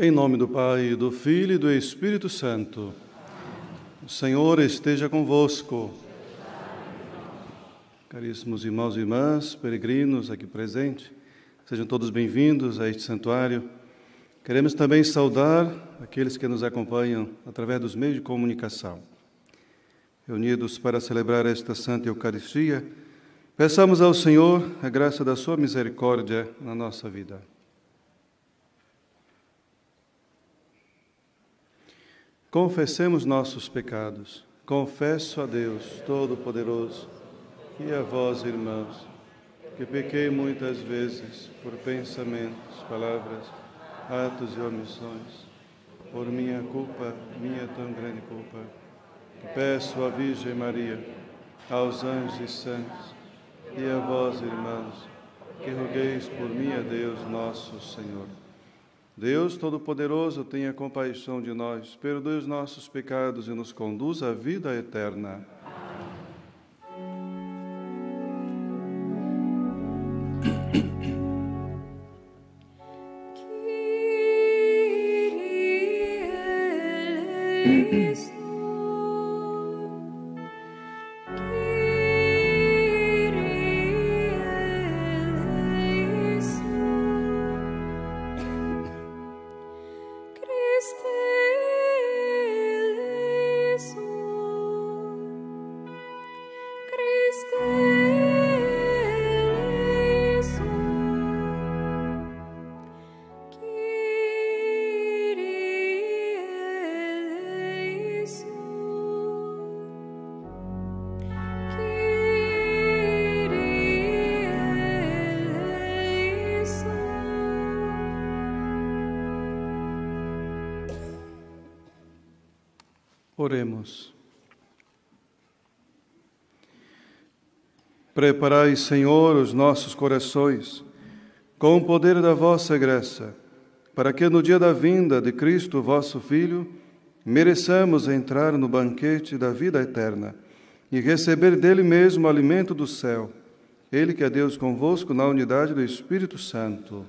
Em nome do Pai, do Filho e do Espírito Santo. O Senhor esteja convosco. Caríssimos irmãos e irmãs, peregrinos aqui presentes, sejam todos bem-vindos a este santuário. Queremos também saudar aqueles que nos acompanham através dos meios de comunicação. Reunidos para celebrar esta Santa Eucaristia, peçamos ao Senhor a graça da sua misericórdia na nossa vida. Confessemos nossos pecados. Confesso a Deus Todo-Poderoso e a vós, irmãos, que pequei muitas vezes por pensamentos, palavras, atos e omissões, por minha culpa, minha tão grande culpa, que peço à Virgem Maria, aos anjos e santos, e a vós, irmãos, que rogueis por mim a Deus nosso Senhor. Deus Todo-Poderoso, tenha compaixão de nós, perdoe os nossos pecados e nos conduza à vida eterna. Oremos. Preparai, Senhor, os nossos corações com o poder da vossa graça, para que no dia da vinda de Cristo, vosso Filho, mereçamos entrar no banquete da vida eterna e receber dele mesmo o alimento do céu. Ele que é Deus convosco na unidade do Espírito Santo.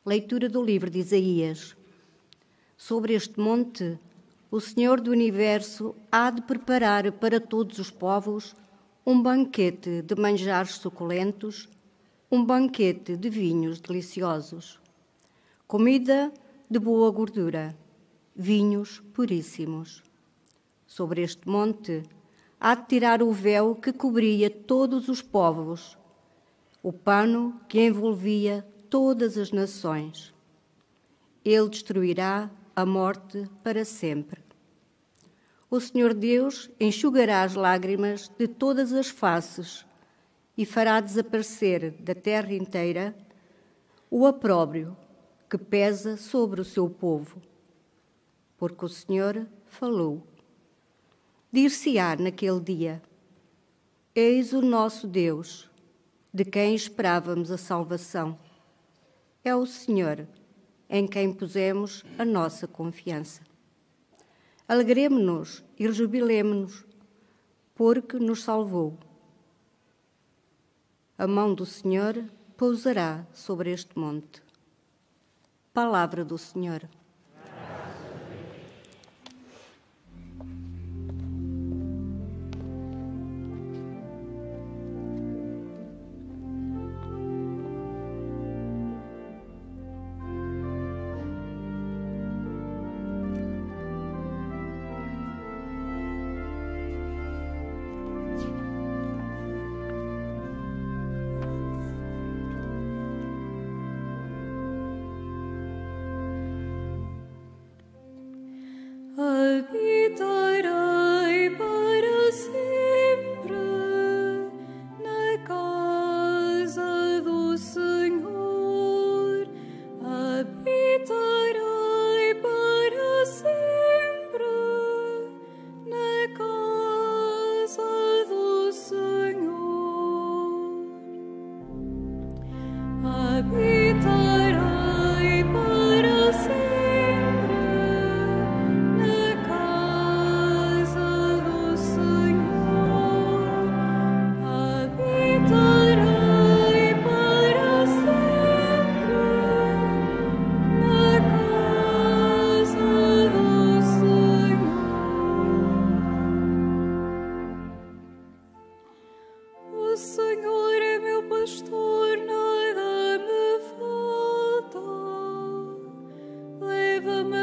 Leitura do livro de Isaías. Sobre este monte, o Senhor do Universo há de preparar para todos os povos um banquete de manjares suculentos, um banquete de vinhos deliciosos, comida de boa gordura, vinhos puríssimos. Sobre este monte há de tirar o véu que cobria todos os povos, o pano que envolvia todas as nações. Ele destruirá a morte para sempre. O Senhor Deus enxugará as lágrimas de todas as faces e fará desaparecer da terra inteira o opróbrio que pesa sobre o seu povo. Porque o Senhor falou. Dir-se-á naquele dia: Eis o nosso Deus, de quem esperávamos a salvação. É o Senhor em quem pusemos a nossa confiança. Alegremo-nos e rejubilemo-nos, porque nos salvou. A mão do Senhor pousará sobre este monte. Palavra do Senhor.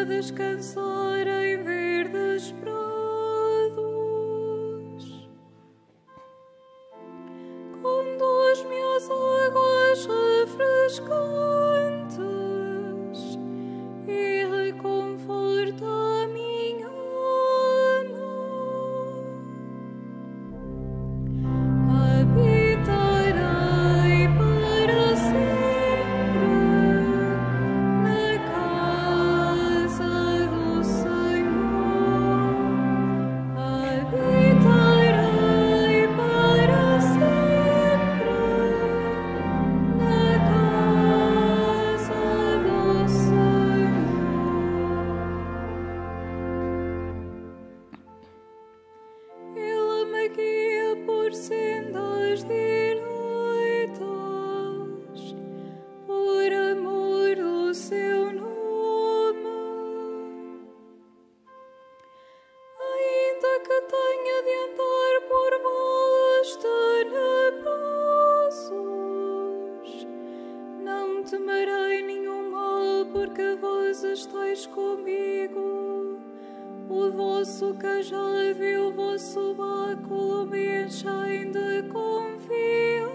Descansar em verdes prados, conduz-me às águas refrescantes e reconforta a minha alma. Habitarei para sempre na casa do Senhor. Habitarei para sempre na casa do Senhor. Ele me guia por sendas direitas, por amor do seu nome. Ainda que tenha de andar por vales tenebrosos, não temerei nenhum mal, porque vós estáis comigo. O vosso cajado e o vosso báculo me enchem de confiança.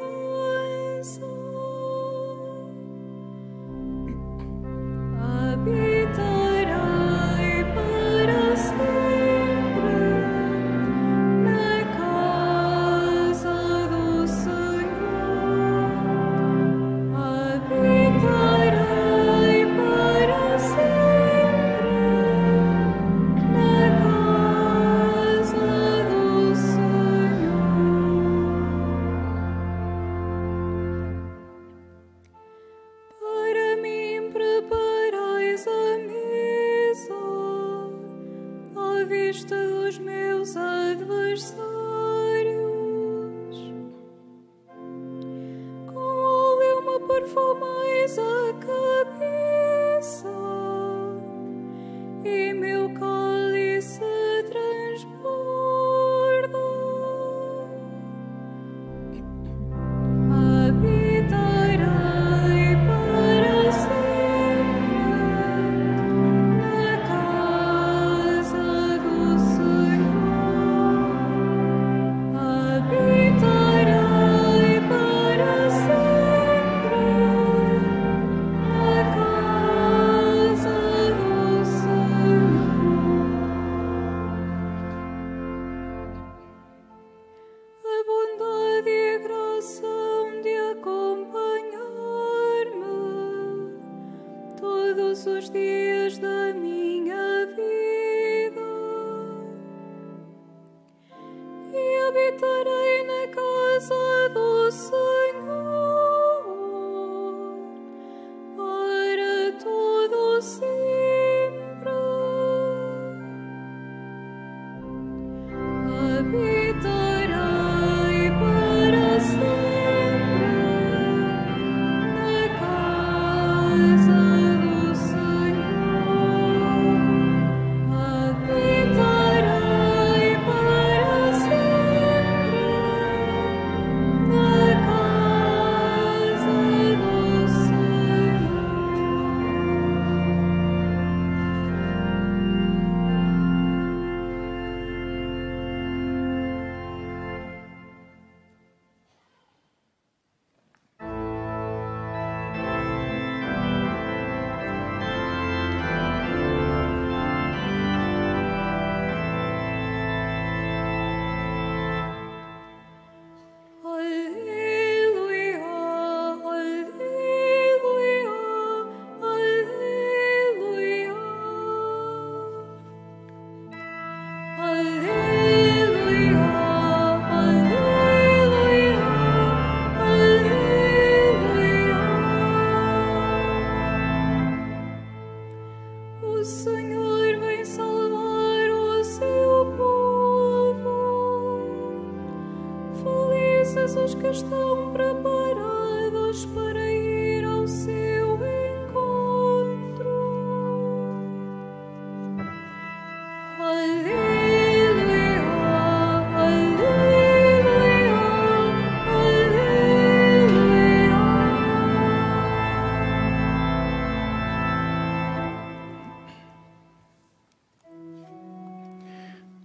Habitarei para sempre na casa do Senhor. Habitarei para sempre na casa do Senhor. Para mim preparais a mesa à vista dos meus adversários. Com óleo me perfumais a cabeça e meu cálice transborda. Habitarei para sempre na casa do Senhor. Habitarei para sempre na casa do Senhor. A bondade e a graça hão de acompanhar-me todos os dias da minha vida, e habitarei na casa do Senhor para todo sempre. Habitarei para sempre na casa do Senhor.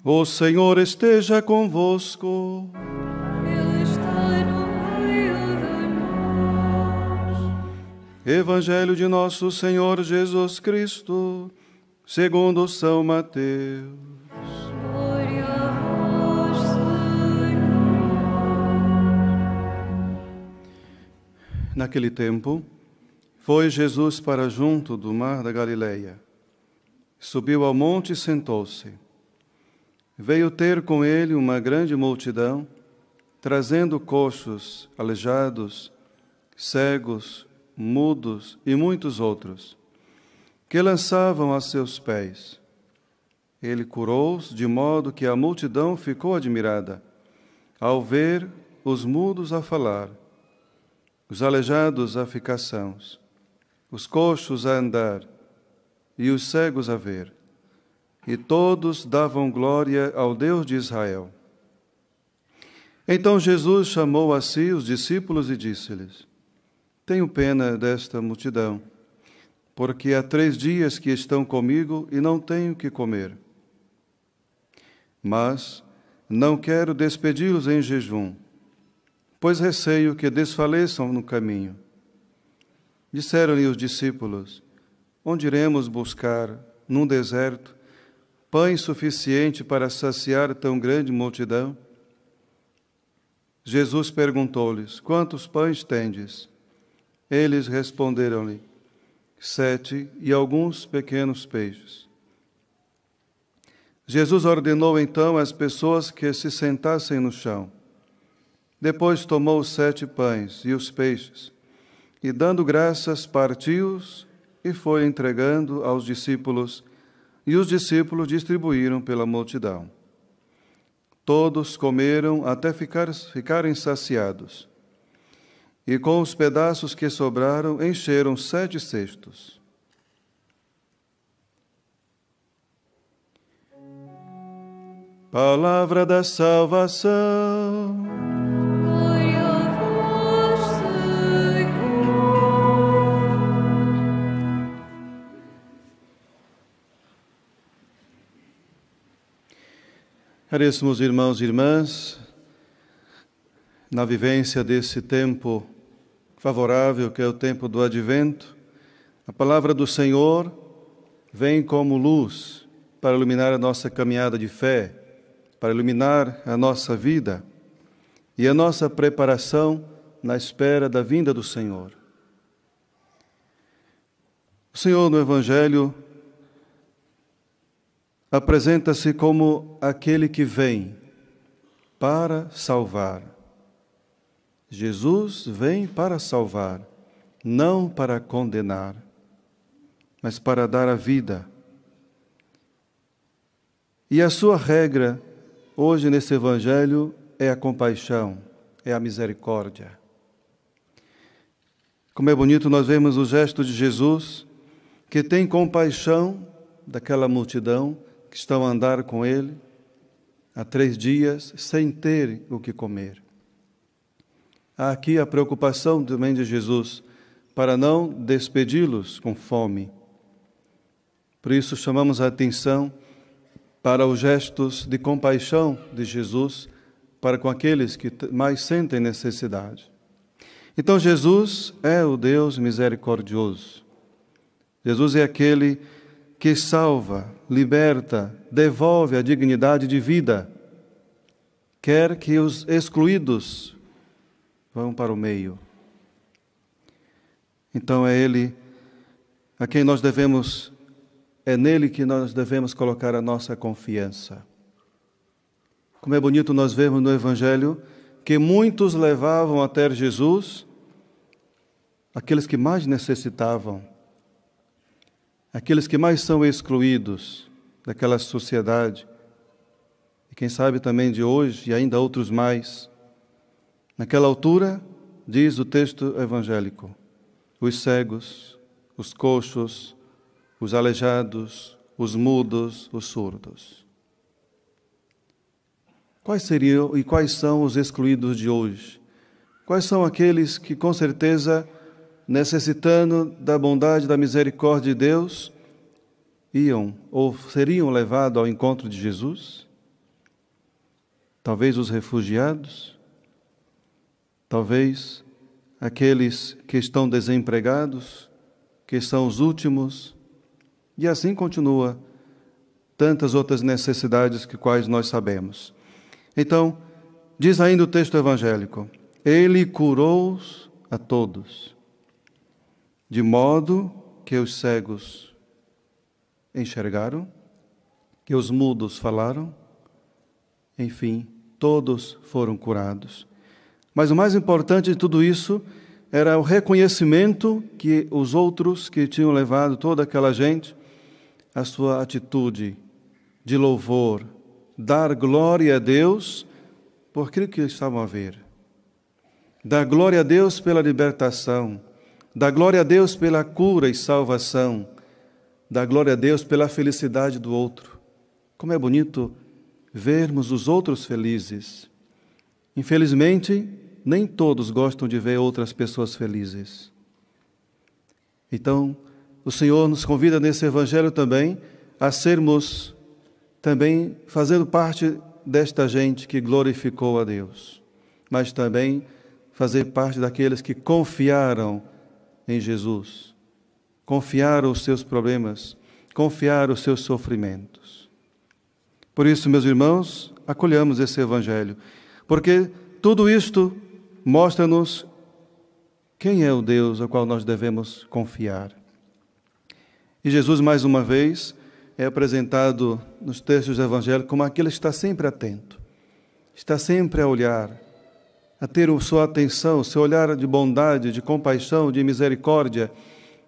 O Senhor esteja convosco. Ele está no meio de nós. Evangelho de nosso Senhor Jesus Cristo, segundo São Mateus. Glória a vós, Senhor. Naquele tempo, foi Jesus para junto do mar da Galileia. Subiu ao monte e sentou-se. Veio ter com ele uma grande multidão, trazendo coxos, aleijados, cegos, mudos e muitos outros, que lançavam a seus pés. Ele curou-os de modo que a multidão ficou admirada, ao ver os mudos a falar, os aleijados a ficar sãos, os coxos a andar e os cegos a ver. E todos davam glória ao Deus de Israel. Então Jesus chamou a si os discípulos e disse-lhes: Tenho pena desta multidão, porque há 3 dias que estão comigo e não tenho que comer. Mas não quero despedi-los em jejum, pois receio que desfaleçam no caminho. Disseram-lhe os discípulos: Onde iremos buscar, num deserto, pães suficiente para saciar tão grande multidão? Jesus perguntou-lhes: Quantos pães tendes? Eles responderam-lhe: 7 e alguns pequenos peixes. Jesus ordenou então às pessoas que se sentassem no chão. Depois tomou os 7 pães e os peixes, e dando graças, partiu-os e foi entregando aos discípulos, e os discípulos distribuíram pela multidão. Todos comeram até ficarem saciados, e com os pedaços que sobraram encheram 7 cestos. Palavra da salvação. Glória a vós, Senhor. Caríssimos irmãos e irmãs, na vivência desse tempo favorável, que é o tempo do Advento, a palavra do Senhor vem como luz para iluminar a nossa caminhada de fé, para iluminar a nossa vida e a nossa preparação na espera da vinda do Senhor. O Senhor, no Evangelho, apresenta-se como aquele que vem para salvar. Jesus vem para salvar, não para condenar, mas para dar a vida. E a sua regra, hoje nesse Evangelho, é a compaixão, é a misericórdia. Como é bonito nós vemos o gesto de Jesus, que tem compaixão daquela multidão que estão a andar com ele há 3 dias sem ter o que comer. Há aqui a preocupação também de Jesus para não despedi-los com fome. Por isso chamamos a atenção para os gestos de compaixão de Jesus para com aqueles que mais sentem necessidade. Então Jesus é o Deus misericordioso. Jesus é aquele que salva, liberta, devolve a dignidade de vida. Quer que os excluídos vão para o meio. Então é Ele a quem nós devemos, é nele que nós devemos colocar a nossa confiança. Como é bonito nós vermos no Evangelho que muitos levavam até Jesus aqueles que mais necessitavam, aqueles que mais são excluídos daquela sociedade, e quem sabe também de hoje, e ainda outros mais. Naquela altura, diz o texto evangélico, os cegos, os coxos, os aleijados, os mudos, os surdos. Quais seriam e quais são os excluídos de hoje? Quais são aqueles que, com certeza, necessitando da bondade, da misericórdia de Deus, iam ou seriam levados ao encontro de Jesus? talvez os refugiados, talvez aqueles que estão desempregados, que são os últimos, e assim continua tantas outras necessidades que quais nós sabemos. Então, diz ainda o texto evangélico, ele curou a todos, de modo que os cegos enxergaram, que os mudos falaram, enfim, todos foram curados. Mas o mais importante de tudo isso era o reconhecimento que os outros que tinham levado toda aquela gente, a sua atitude de louvor, dar glória a Deus por aquilo que estavam a ver. Dar glória a Deus pela libertação, dar glória a Deus pela cura e salvação, dar glória a Deus pela felicidade do outro. Como é bonito vermos os outros felizes. Infelizmente, nem todos gostam de ver outras pessoas felizes. Então, o Senhor nos convida nesse Evangelho também a sermos também fazendo parte desta gente que glorificou a Deus, mas também fazer parte daqueles que confiaram em Jesus, confiaram os seus problemas, confiaram os seus sofrimentos. Por isso, meus irmãos, acolhamos esse Evangelho, porque tudo isto mostra-nos quem é o Deus ao qual nós devemos confiar. E Jesus, mais uma vez, é apresentado nos textos do Evangelho como aquele que está sempre atento, está sempre a olhar, a ter sua atenção, seu olhar de bondade, de compaixão, de misericórdia,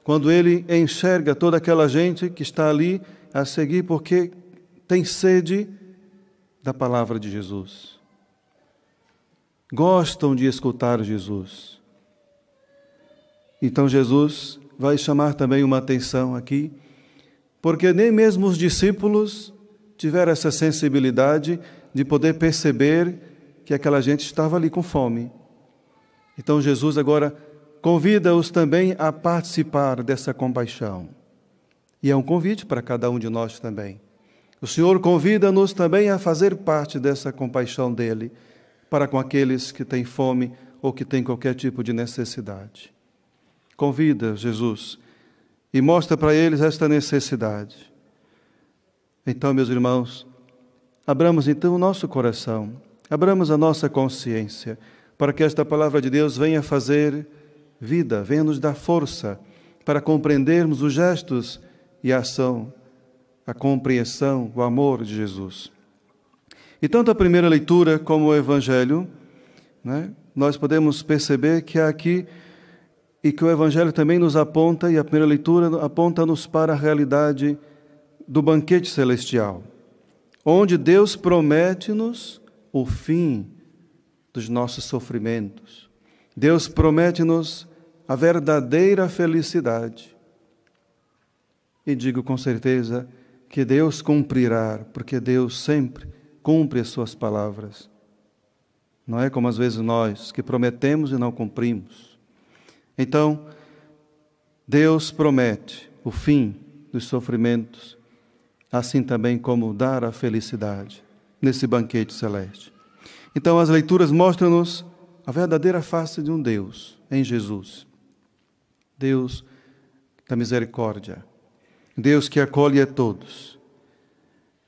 quando ele enxerga toda aquela gente que está ali a seguir porque tem sede da palavra de Jesus. Gostam de escutar Jesus. Então Jesus vai chamar também uma atenção aqui, porque nem mesmo os discípulos tiveram essa sensibilidade de poder perceber que aquela gente estava ali com fome. Então Jesus agora convida-os também a participar dessa compaixão. E é um convite para cada um de nós também. O Senhor convida-nos também a fazer parte dessa compaixão dele para com aqueles que têm fome ou que têm qualquer tipo de necessidade. Convida Jesus e mostra para eles esta necessidade. Então, meus irmãos, abramos então o nosso coração, abramos a nossa consciência, para que esta palavra de Deus venha fazer vida, venha nos dar força para compreendermos os gestos e a ação, a compreensão, o amor de Jesus. E tanto a primeira leitura como o Evangelho, nós podemos perceber que há aqui, e que o Evangelho também nos aponta, e a primeira leitura aponta-nos para a realidade do banquete celestial, onde Deus promete-nos o fim dos nossos sofrimentos. Deus promete-nos a verdadeira felicidade. E digo com certeza que Deus cumprirá, porque Deus sempre cumpre as suas palavras. Não é como às vezes nós, que prometemos e não cumprimos. Então, Deus promete o fim dos sofrimentos, assim também como dar a felicidade nesse banquete celeste. Então, as leituras mostram-nos a verdadeira face de um Deus em Jesus. Deus da misericórdia, Deus que acolhe a todos.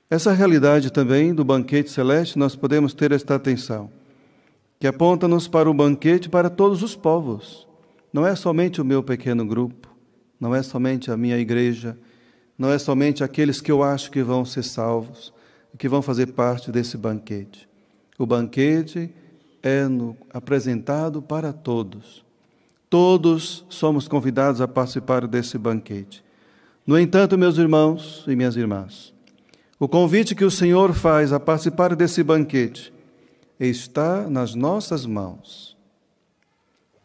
Essa realidade também do banquete celeste, nós podemos ter esta atenção, que aponta-nos para o banquete para todos os povos. Não é somente o meu pequeno grupo, não é somente a minha igreja, não é somente aqueles que eu acho que vão ser salvos, que vão fazer parte desse banquete. O banquete é apresentado para todos. Todos somos convidados a participar desse banquete. No entanto, meus irmãos e minhas irmãs, o convite que o Senhor faz a participar desse banquete está nas nossas mãos.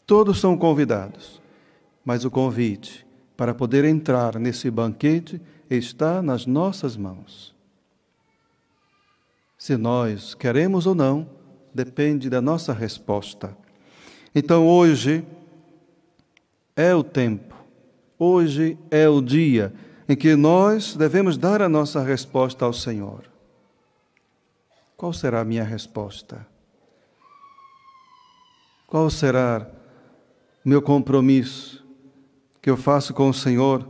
Todos são convidados, mas o convite para poder entrar nesse banquete está nas nossas mãos. Se nós queremos ou não, depende da nossa resposta. Então, hoje é o tempo, hoje é o dia em que nós devemos dar a nossa resposta ao Senhor. qual será a minha resposta? Qual será o meu compromisso que eu faço com o Senhor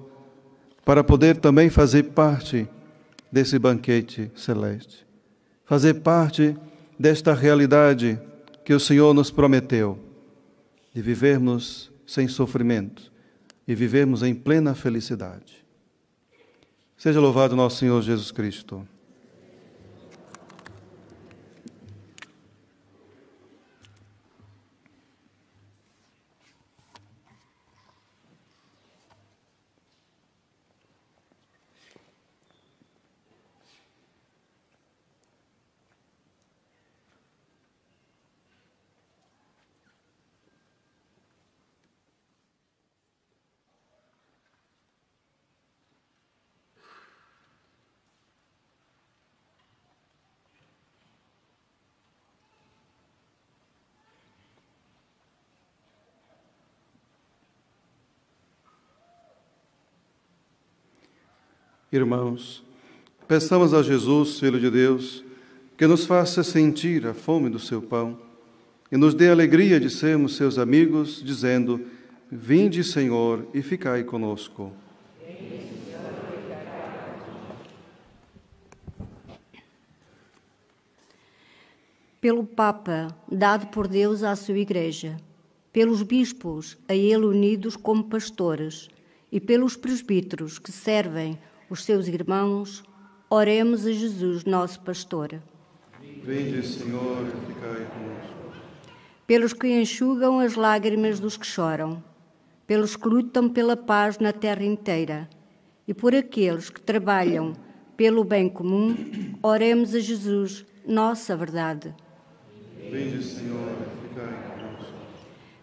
para poder também fazer parte desse banquete celeste? Fazer parte desta realidade que o Senhor nos prometeu, de vivermos sem sofrimento e vivermos em plena felicidade. Seja louvado nosso Senhor Jesus Cristo. Irmãos, peçamos a Jesus, Filho de Deus, que nos faça sentir a fome do seu pão e nos dê a alegria de sermos seus amigos, dizendo: Vinde, Senhor, e ficai conosco. Pelo Papa, dado por Deus à sua Igreja, pelos bispos, a ele unidos como pastores, e pelos presbíteros que servem os seus irmãos, oremos a Jesus, nosso pastor. Vinde, Senhor, e ficai conosco. Pelos que enxugam as lágrimas dos que choram, pelos que lutam pela paz na terra inteira, e por aqueles que trabalham pelo bem comum, oremos a Jesus, nossa verdade. Vinde, Senhor, e ficai conosco.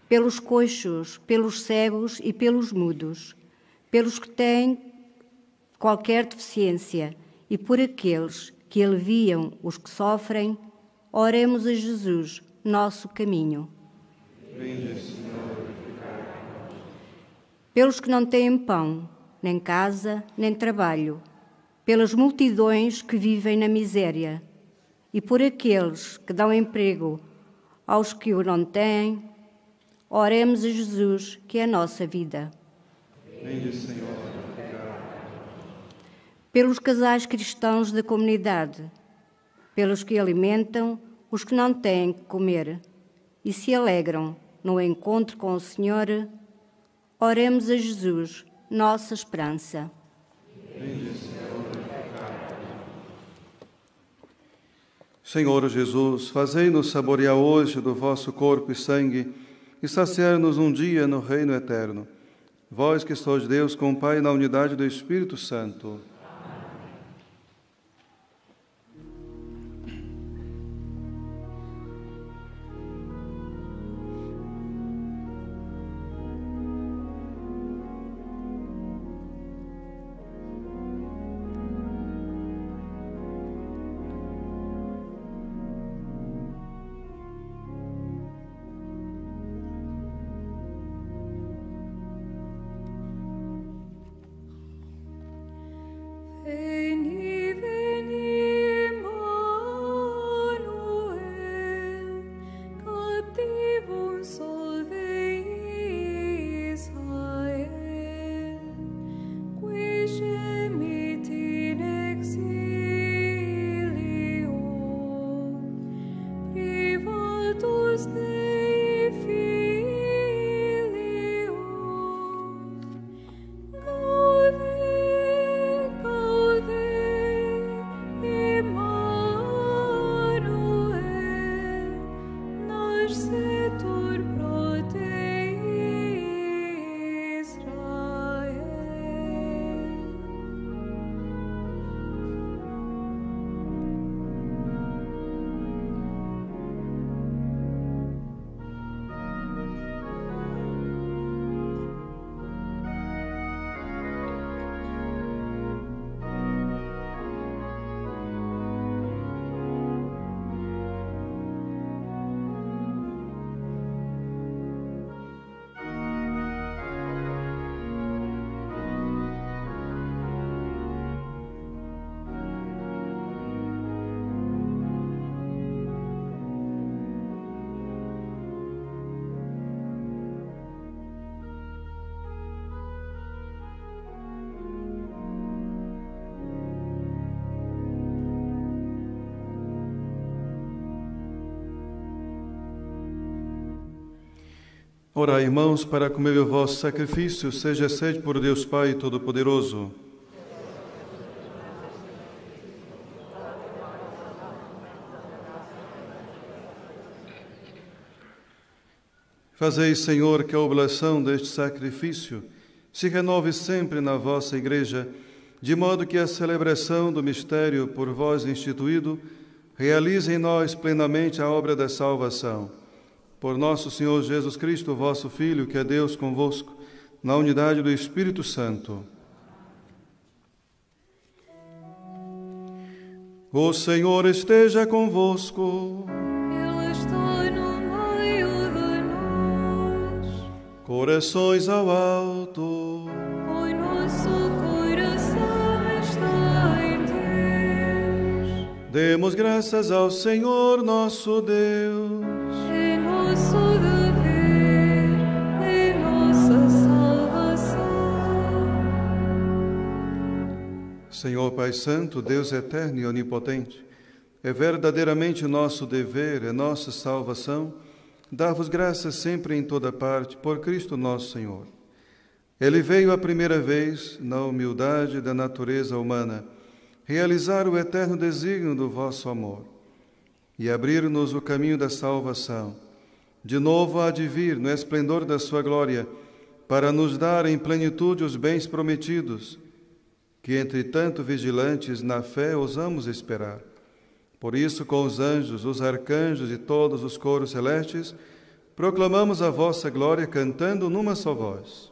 Pelos coxos, pelos cegos e pelos mudos, pelos que têm qualquer deficiência e por aqueles que aliviam os que sofrem, oremos a Jesus, nosso caminho. Vinde, Senhor, e ficai conosco. Pelos que não têm pão, nem casa, nem trabalho, pelas multidões que vivem na miséria e por aqueles que dão emprego aos que o não têm, oremos a Jesus, que é a nossa vida. Vinde, Senhor. Pelos casais cristãos da comunidade, pelos que alimentam os que não têm que comer e se alegram no encontro com o Senhor, oremos a Jesus, nossa esperança. Senhor Jesus, fazei-nos saborear hoje do vosso corpo e sangue e saciar-nos um dia no reino eterno. Vós que sois Deus com o Pai na unidade do Espírito Santo. Orai, irmãos, para que o meu e o vosso sacrifício seja aceito por Deus Pai Todo-Poderoso. Fazei, Senhor, que a oblação deste sacrifício se renove sempre na vossa Igreja, de modo que a celebração do mistério por vós instituído realize em nós plenamente a obra da salvação. Por nosso Senhor Jesus Cristo, vosso Filho, que é Deus convosco, na unidade do Espírito Santo. O Senhor esteja convosco. Ele está no meio de nós. Corações ao alto. O nosso coração está em Deus. Demos graças ao Senhor nosso Deus. É nosso dever, é nossa salvação. Senhor Pai Santo, Deus eterno e onipotente, é verdadeiramente nosso dever, é nossa salvação, dar-vos graças sempre em toda parte, por Cristo nosso Senhor. Ele veio a primeira vez, na humildade da natureza humana, realizar o eterno desígnio do vosso amor e abrir-nos o caminho da salvação. De novo há de vir no esplendor da sua glória, para nos dar em plenitude os bens prometidos, que, entretanto, vigilantes na fé, ousamos esperar. Por isso, com os anjos, os arcanjos e todos os coros celestes, proclamamos a vossa glória, cantando numa só voz.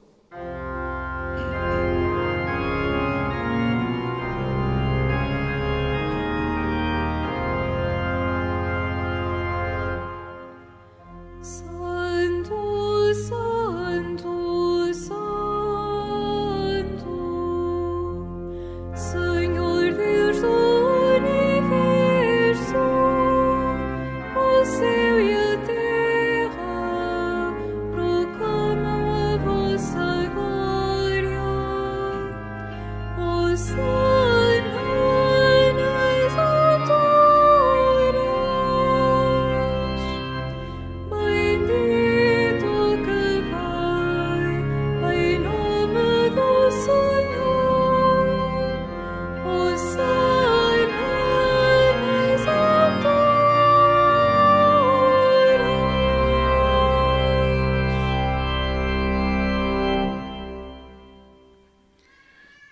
Santo, Santo, Santo, Senhor Deus do universo, o céu e a terra proclamam a vossa glória. Hosana nas alturas. Bendito que vai em nome do Senhor. Hosana nas alturas.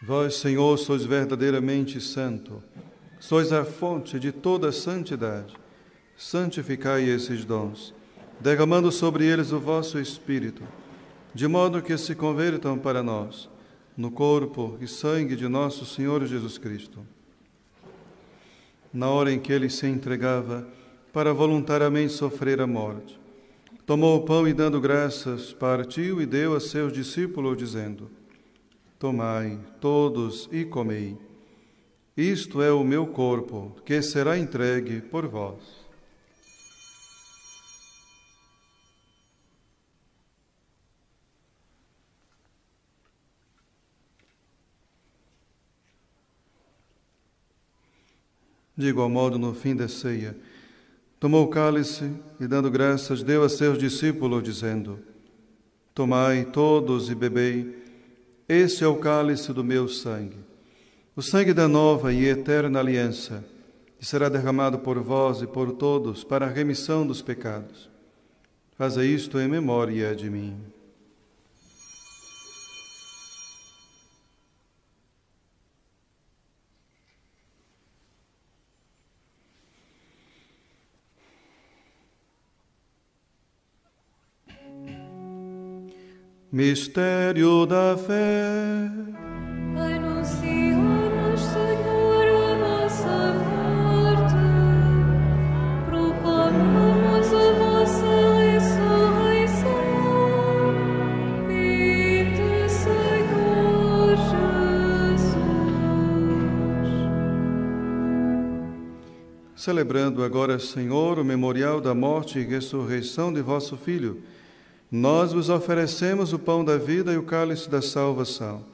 Vós, Senhor, sois verdadeiramente santo, sois a fonte de toda santidade. Santificai esses dons, derramando sobre eles o vosso Espírito, de modo que se convertam para nós, no corpo e sangue de nosso Senhor Jesus Cristo. Na hora em que ele se entregava para voluntariamente sofrer a morte, tomou o pão e, dando graças, partiu e deu a seus discípulos, dizendo: Tomai todos e comei. Isto é o meu corpo, que será entregue por vós. De igual modo, no fim da ceia, tomou o cálice e, dando graças, deu a seus discípulos, dizendo: Tomai todos e bebei. Este é o cálice do meu sangue, o sangue da nova e eterna aliança, que será derramado por vós e por todos para a remissão dos pecados. Fazei isto em memória de mim. Mistério da fé. Anunciamos, Senhor, a vossa morte, proclamamos a vossa ressurreição. Vinde, Senhor Jesus. Celebrando agora, Senhor, o memorial da morte e ressurreição de vosso Filho, nós vos oferecemos o pão da vida e o cálice da salvação,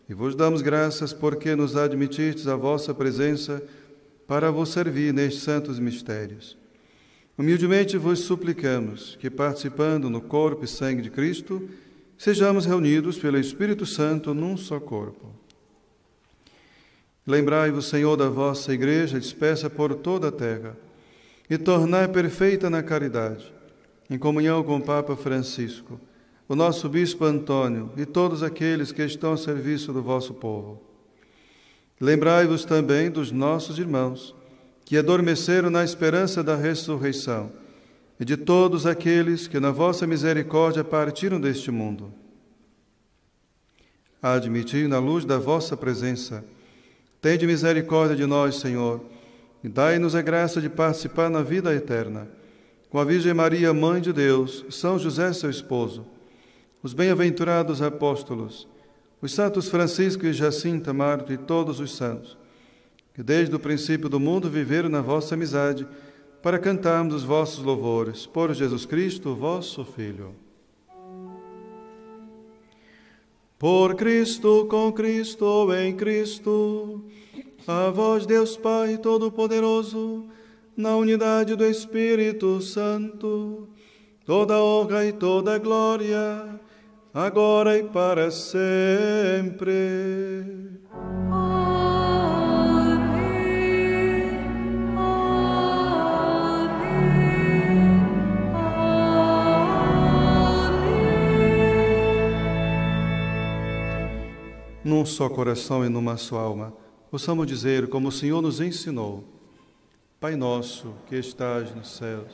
e vos damos graças porque nos admitistes a vossa presença para vos servir nestes santos mistérios. Humildemente vos suplicamos que, participando no corpo e sangue de Cristo, sejamos reunidos pelo Espírito Santo num só corpo. Lembrai-vos, Senhor, da vossa Igreja dispersa por toda a terra, e tornai perfeita na caridade, em comunhão com o Papa Francisco, o nosso Bispo Antônio e todos aqueles que estão ao serviço do vosso povo. Lembrai-vos também dos nossos irmãos, que adormeceram na esperança da ressurreição, e de todos aqueles que na vossa misericórdia partiram deste mundo. Admiti na luz da vossa presença. Tende misericórdia de nós, Senhor, e dai-nos a graça de participar na vida eterna, com a Virgem Maria, Mãe de Deus, São José, seu esposo, os bem-aventurados apóstolos, os santos Francisco e Jacinta, Mártir e todos os santos, que desde o princípio do mundo viveram na vossa amizade, para cantarmos os vossos louvores, por Jesus Cristo, vosso Filho. Por Cristo, com Cristo, em Cristo, a vós, Deus Pai Todo-Poderoso, na unidade do Espírito Santo, toda honra e toda glória, agora e para sempre. Num só coração e numa só alma, possamos dizer, como o Senhor nos ensinou: Pai nosso, que estás nos céus,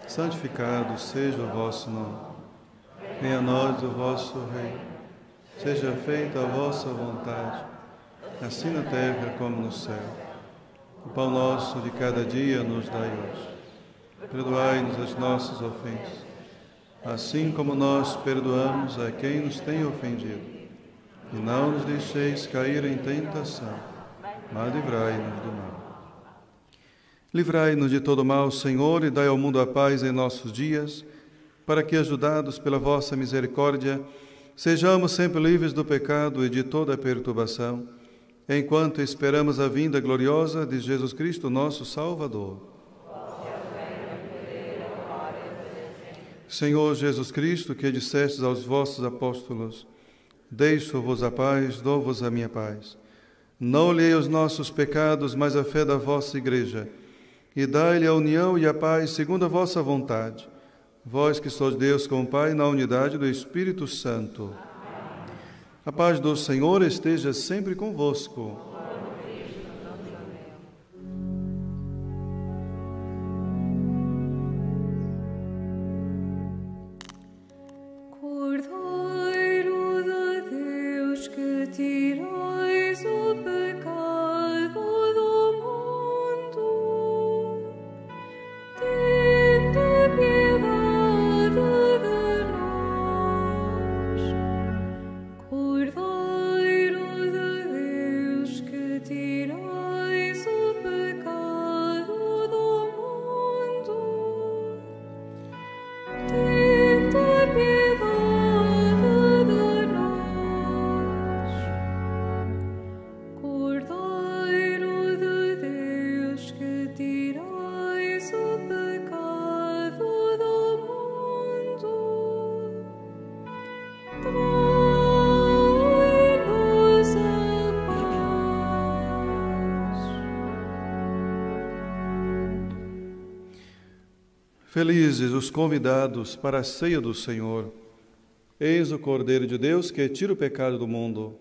santificado seja o vosso nome. Venha a nós o vosso reino. Seja feita a vossa vontade, assim na terra como no céu. O pão nosso de cada dia nos dai hoje. Perdoai-nos as nossas ofensas, assim como nós perdoamos a quem nos tem ofendido. E não nos deixeis cair em tentação, mas livrai-nos do mal. Livrai-nos de todo mal, Senhor, e dai ao mundo a paz em nossos dias, para que, ajudados pela vossa misericórdia, sejamos sempre livres do pecado e de toda perturbação, enquanto esperamos a vinda gloriosa de Jesus Cristo, nosso Salvador. Senhor Jesus Cristo, que dissestes aos vossos apóstolos: Deixo-vos a paz, dou-vos a minha paz. Não olhei os nossos pecados, mas a fé da vossa Igreja, e dai-lhe a união e a paz segundo a vossa vontade. Vós que sois Deus com o Pai, na unidade do Espírito Santo. A paz do Senhor esteja sempre convosco. Felizes os convidados para a ceia do Senhor. Eis o Cordeiro de Deus que tira o pecado do mundo.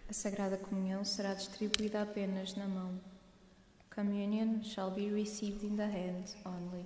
A Sagrada Comunhão será distribuída apenas na mão. Communion shall be received in the hand only.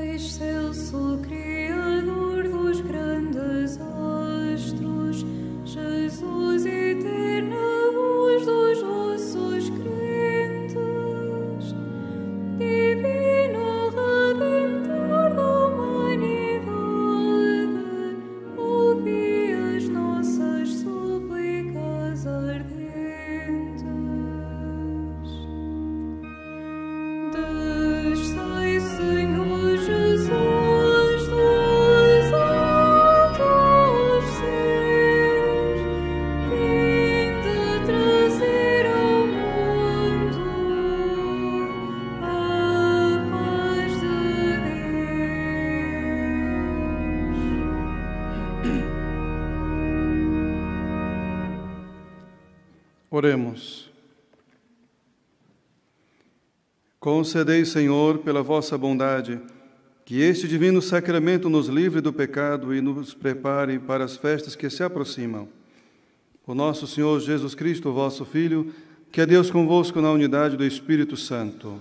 excelso Criador dos grandes astros, Jesus, eterna luz dos vossos crentes, divino Redentor da humanidade, ouvi as nossas súplicas ardentes. Descei, Senhor Jesus, dos altos céus, vinde trazer ao mundo a paz de Deus. Oremos. Concedei, Senhor, pela vossa bondade, que este divino sacramento nos livre do pecado e nos prepare para as festas que se aproximam. Por nosso Senhor Jesus Cristo, vosso Filho, que é Deus convosco na unidade do Espírito Santo.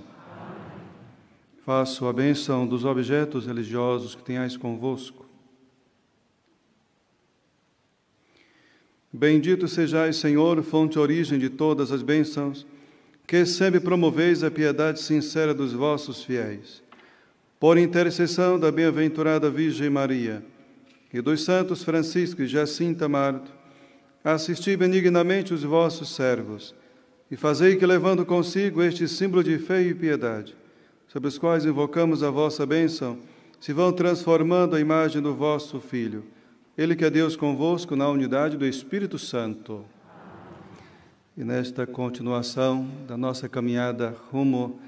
Faço a bênção dos objetos religiosos que tenhais convosco. Bendito sejais, Senhor, fonte e origem de todas as bênçãos, que sempre promoveis a piedade sincera dos vossos fiéis. Por intercessão da bem-aventurada Virgem Maria e dos santos Francisco e Jacinta Marto, assisti benignamente os vossos servos e fazei que, levando consigo este símbolo de fé e piedade, sobre os quais invocamos a vossa bênção, se vão transformando a imagem do vosso Filho. Ele que é Deus convosco na unidade do Espírito Santo. E nesta continuação da nossa caminhada rumo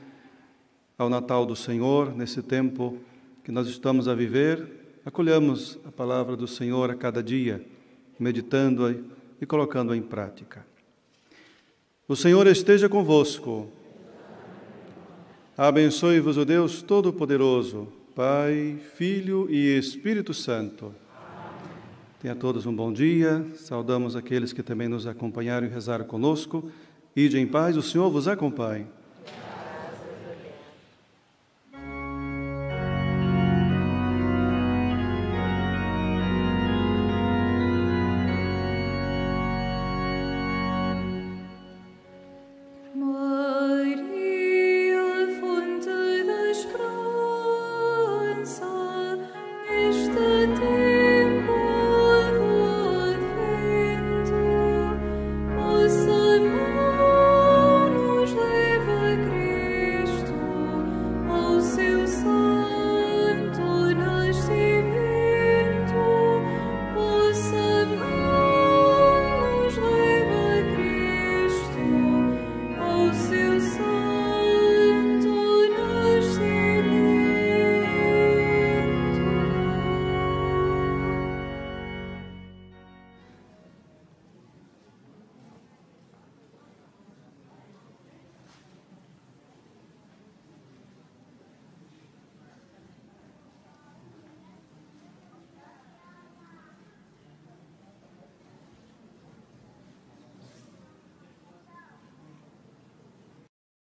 ao Natal do Senhor, nesse tempo que nós estamos a viver, acolhamos a palavra do Senhor a cada dia, meditando-a e colocando-a em prática. O Senhor esteja convosco. Abençoe-vos o Deus Todo-Poderoso, Pai, Filho e Espírito Santo. Tenha todos um bom dia, saudamos aqueles que também nos acompanharam e rezaram conosco. Ide em paz, o Senhor vos acompanhe.